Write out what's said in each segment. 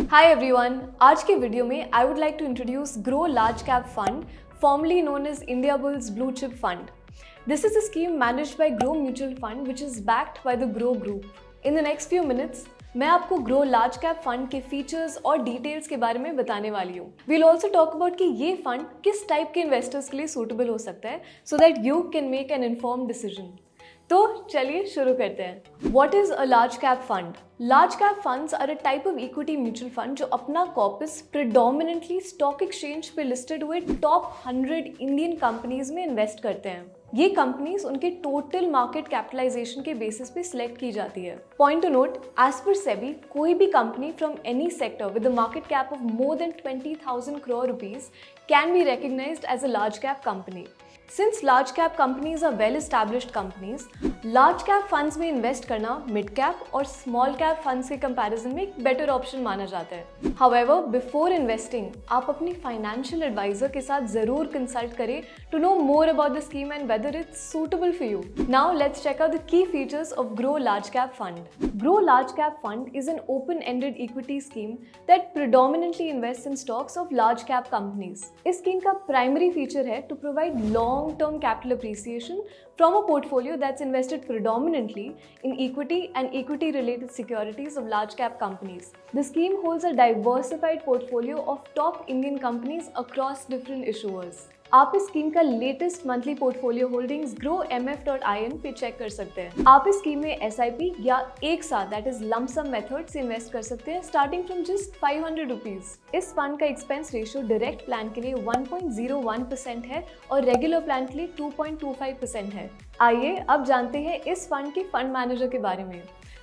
Hi everyone, आज के video में I would like to introduce Groww large cap fund, formerly known as India Bulls Blue Chip Fund. This is a scheme managed by Grow Mutual Fund, which is backed by the Grow Group. In the next few minutes, मैं आपको grow large cap fund के features और details के बारे में बताने वाली हूँ. We'll also talk about कि ये फंड किस टाइप के इन्वेस्टर्स के लिए सूटेबल हो सकता है, so that you can make an informed decision. तो चलिए शुरू करते हैं. What is a large cap fund? Large cap funds are a type of equity mutual fund जो अपना कॉर्पस predominantly स्टॉक एक्सचेंज पे लिस्टेड हुए टॉप 100 इंडियन कंपनीज में इन्वेस्ट करते हैं. ये कंपनीज उनके टोटल मार्केट कैपिटलाइजेशन के बेसिस पे सिलेक्ट की जाती है. Point two note, as per SEBI, कोई भी company from any sector with a market cap of more than 20,000 crore rupees can be recognized as a large cap company. Since large cap companies are well established companies, large cap funds में invest करना mid cap और small cap funds के comparison में एक better option माना जाता है. However, before investing, आप अपनी financial advisor के साथ जरूर consult करें to know more about the scheme and whether it's suitable for you. Now let's check out the key features of Grow Large Cap Fund. Grow Large Cap Fund is an open-ended equity scheme that predominantly invests in stocks of large cap companies. इस scheme का primary feature है to provide long-term capital appreciation from a portfolio that's invested predominantly in equity and equity-related securities of large-cap companies. The scheme holds a diversified portfolio of top Indian companies across different issuers. आप इस scheme का latest monthly portfolio holdings growmf.in पे check कर सकते हैं. आप इस scheme में SIP या एक साथ that is lump sum method से इन्वेस्ट कर सकते हैं स्टार्टिंग फ्रॉम जस्ट 500 रुपीज. इस फंड का एक्सपेंस रेशियो डायरेक्ट प्लान के लिए 1.01% है और रेगुलर प्लान के लिए 2.25% है. आइए अब जानते हैं इस फंड के फंड मैनेजर के बारे में.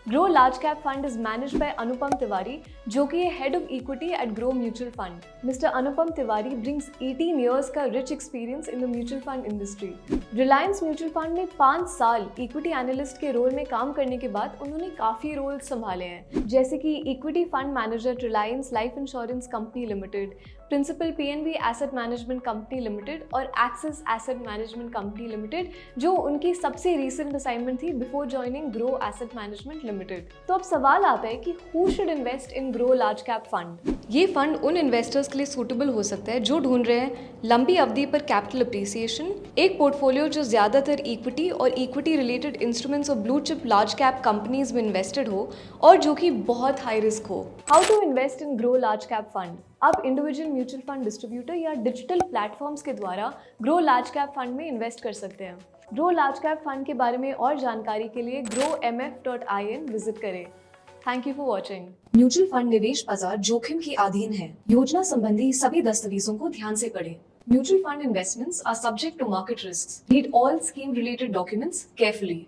Groww large cap fund is managed by Anupam Tiwari, जो कि है head of equity at Groww mutual fund. Mister Anupam Tiwari brings 18 years का rich experience in the mutual fund industry. Reliance mutual fund में 5 साल इक्विटी एनालिस्ट के रोल में काम करने के बाद उन्होंने काफी रोल संभाले हैं, जैसे कि equity fund manager Reliance life insurance company limited, principal PNB asset management company limited और Axis asset management company limited, जो उनकी सबसे रीसेंट असाइनमेंट थी before joining Groww asset management limited. तो अब सवाल आता है कि who should invest in grow large cap fund. ये फंड उन इन्वेस्टर्स के लिए सूटेबल हो सकता है जो ढूंढ रहे हैं लंबी अवधि पर कैपिटल अप्रिसिएशन, एक पोर्टफोलियो जो ज्यादातर इक्विटी और इक्विटी रिलेटेड इंस्ट्रूमेंट्स और blue chip large cap companies में इन्वेस्टेड हो और जो कि बहुत हाई रिस्क हो. How to invest in grow large cap fund. आप इंडिविजुअल म्यूचुअल फंड डिस्ट्रीब्यूटर या डिजिटल प्लेटफॉर्म्स के द्वारा ग्रो लार्ज कैप फंड में इन्वेस्ट कर सकते हैं. ग्रो लार्ज कैप फंड के बारे में और जानकारी के लिए growmf.in विजिट करें. Thank you for watching. Mutual fund निवेश बाजार जोखिम के अधीन है. योजना संबंधी सभी दस्तावेजों को ध्यान से पढ़ें. Mutual fund investments are subject to market risks. Read all scheme related documents carefully.